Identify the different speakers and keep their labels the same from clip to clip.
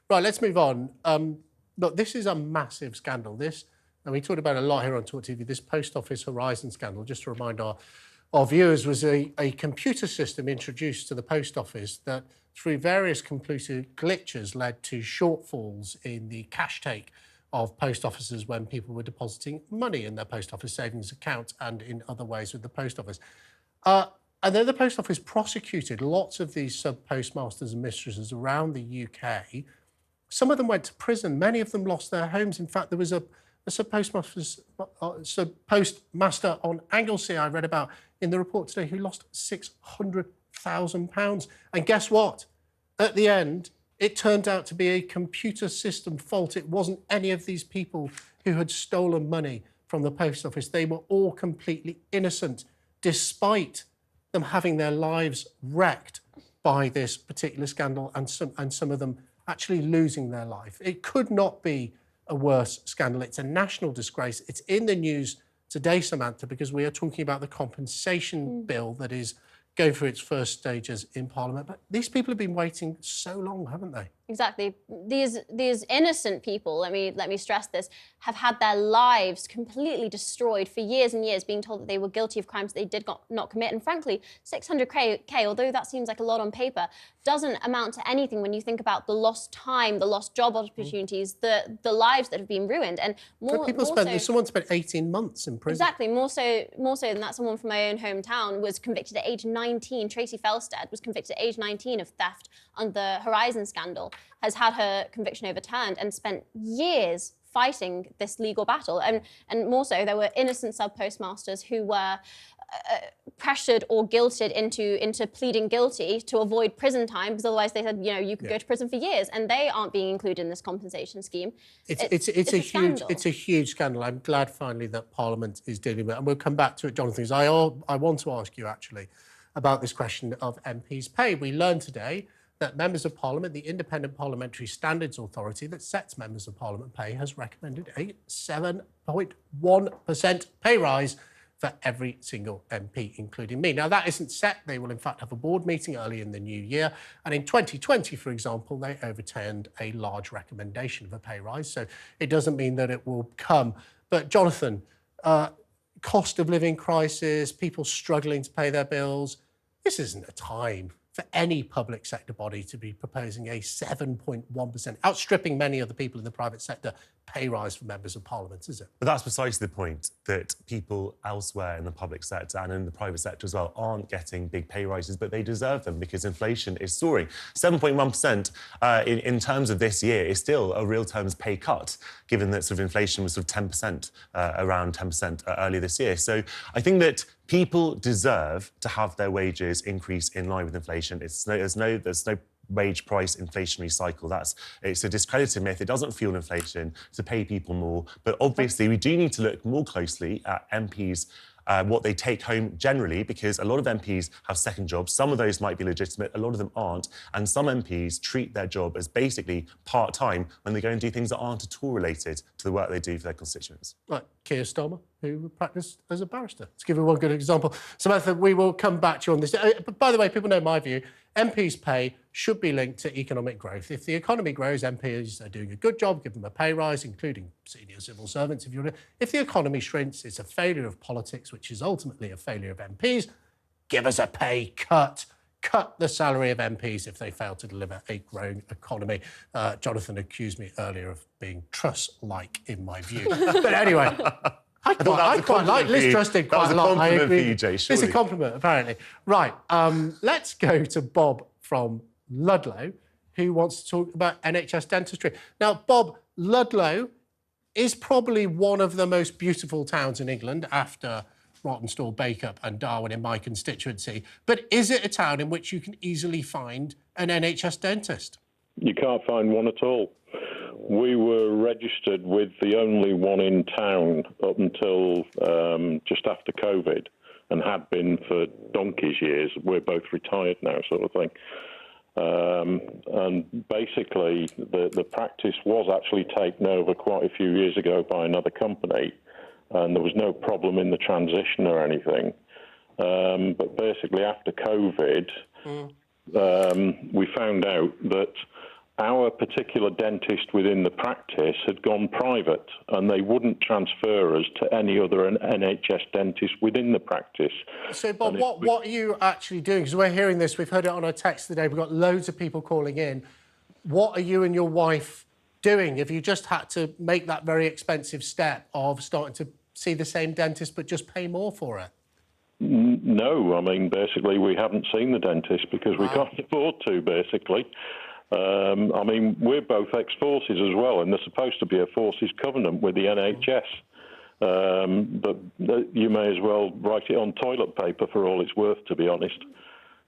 Speaker 1: Right, let's move on. Look, this is a massive scandal. This, and we talked about it a lot here on TalkTV, this Post Office Horizon scandal, just to remind our viewers, was a computer system introduced to the Post Office that, through various computer glitches, led to shortfalls in the cash take of post offices when people were depositing money in their post office savings account and in other ways with the post office. And then the Post Office prosecuted lots of these sub-postmasters and mistresses around the UK. Some of them went to prison. Many of them lost their homes. In fact, there was a sub-postmaster on Anglesey I read about in the report today who lost £600,000. And guess what? At the end, it turned out to be a computer system fault. It wasn't any of these people who had stolen money from the Post Office. They were all completely innocent, despite them having their lives wrecked by this particular scandal, and some of them actually losing their life. It could not be a worse scandal. It's a national disgrace. It's in the news today, Samantha, because we are talking about the compensation bill that is going through its first stages in Parliament. But these people have been waiting so long, haven't they?
Speaker 2: Exactly. These innocent people, let me stress this, have had their lives completely destroyed for years and years, being told that they were guilty of crimes they did not commit. And frankly, 600k, although that seems like a lot on paper, doesn't amount to anything when you think about the lost time, the lost job opportunities, the lives that have been ruined. And
Speaker 1: someone spent 18 months in prison.
Speaker 2: Exactly. More so than that, someone from my own hometown was convicted at age 19. Tracy Felstead was convicted at age 19 of theft under the Horizon scandal, has had her conviction overturned and spent years fighting this legal battle. And more so, there were innocent sub-postmasters who were pressured or guilted into pleading guilty to avoid prison time, because otherwise they said, you could go to prison for years, and they aren't being included in this compensation scheme.
Speaker 1: It's a huge scandal. I'm glad finally that Parliament is dealing with it, and we'll come back to it, Jonathan, because I want to ask you actually about this question of MPs' pay. We learned today that Members of Parliament, the Independent Parliamentary Standards Authority that sets Members of Parliament pay, has recommended a 7.1% pay rise for every single MP, including me. Now, that isn't set. They will, in fact, have a board meeting early in the new year. And in 2020, for example, they overturned a large recommendation of a pay rise. So it doesn't mean that it will come. But, Jonathan, cost of living crisis, people struggling to pay their bills, this isn't a time for any public sector body to be proposing a 7.1%, outstripping many of the people in the private sector, pay rise for Members of Parliament, is it?
Speaker 3: But that's precisely the point, that people elsewhere in the public sector and in the private sector as well aren't getting big pay rises, but they deserve them because inflation is soaring. 7.1% in terms of this year is still a real terms pay cut, given that sort of inflation was sort of 10%, around 10% earlier this year. So I think that people deserve to have their wages increase in line with inflation. There's no wage price inflationary cycle. It's a discredited myth. It doesn't fuel inflation to pay people more. But obviously, we do need to look more closely at MPs, what they take home generally, because a lot of MPs have second jobs. Some of those might be legitimate, a lot of them aren't. And some MPs treat their job as basically part-time when they go and do things that aren't at all related to the work they do for their constituents.
Speaker 1: Like Keir Starmer, who practised as a barrister, to give you one good example. Samantha, we will come back to you on this. But by the way, people know my view. MPs' pay should be linked to economic growth. If the economy grows, MPs are doing a good job, give them a pay rise, including senior civil servants. If the economy shrinks, it's a failure of politics, which is ultimately a failure of MPs. Give us a pay cut. Cut the salary of MPs if they fail to deliver a growing economy. Jonathan accused me earlier of being Truss-like in my view. But anyway, I quite like Liz Truss did quite a lot. I agree. It's a compliment, apparently. Right, let's go to Bob from Ludlow, who wants to talk about NHS dentistry. Now, Bob, Ludlow is probably one of the most beautiful towns in England after Rawtenstall, Bacup and Darwin in my constituency. But is it a town in which you can easily find an NHS dentist?
Speaker 4: You can't find one at all. We were registered with the only one in town up until just after COVID, and had been for donkey's years. We're both retired now, sort of thing. And basically, the practice was actually taken over quite a few years ago by another company, and there was no problem in the transition or anything. But basically, after COVID, we found out that our particular dentist within the practice had gone private, and they wouldn't transfer us to any other NHS dentist within the practice.
Speaker 1: So, Bob, what are you actually doing? Because we're hearing this, we've heard it on our text today, we've got loads of people calling in. What are you and your wife doing? Have you just had to make that very expensive step of starting to see the same dentist but just pay more for it?
Speaker 4: No, I mean, basically, we haven't seen the dentist because we can't afford to, basically. I mean, we're both ex-forces as well, and there's supposed to be a forces covenant with the NHS. But you may as well write it on toilet paper for all it's worth, to be honest.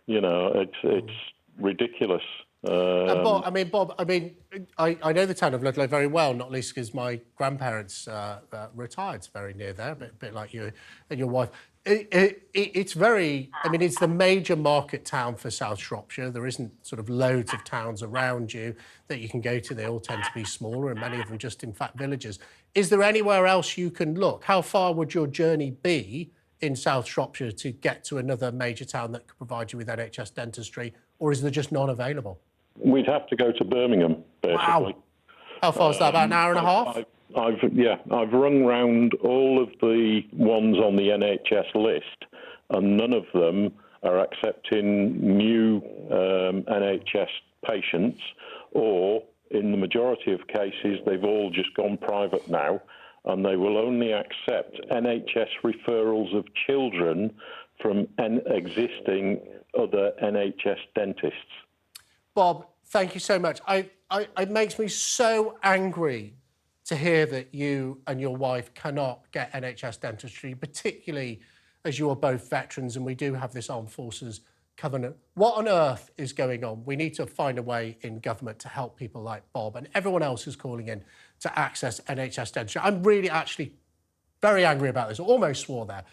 Speaker 4: You know, it's ridiculous.
Speaker 1: Bob, I know the town of Ludlow very well, not least because my grandparents retired very near there, a bit like you and your wife. It's very, I mean, it's the major market town for South Shropshire. There isn't sort of loads of towns around you that you can go to. They all tend to be smaller, and many of them just, in fact, villages. Is there anywhere else you can look? How far would your journey be in South Shropshire to get to another major town that could provide you with NHS dentistry, or is there just none available?
Speaker 4: We'd have to go to Birmingham, basically.
Speaker 1: Wow. How far is that? About an hour and a half?
Speaker 4: I've rung round all of the ones on the NHS list, and none of them are accepting new NHS patients, or in the majority of cases, they've all just gone private now, and they will only accept NHS referrals of children from existing other NHS dentists.
Speaker 1: Bob, thank you so much. It makes me so angry to hear that you and your wife cannot get NHS dentistry, particularly as you are both veterans and we do have this Armed Forces Covenant. What on earth is going on? We need to find a way in government to help people like Bob and everyone else who's calling in to access NHS dentistry. I'm really actually very angry about this. I almost swore there.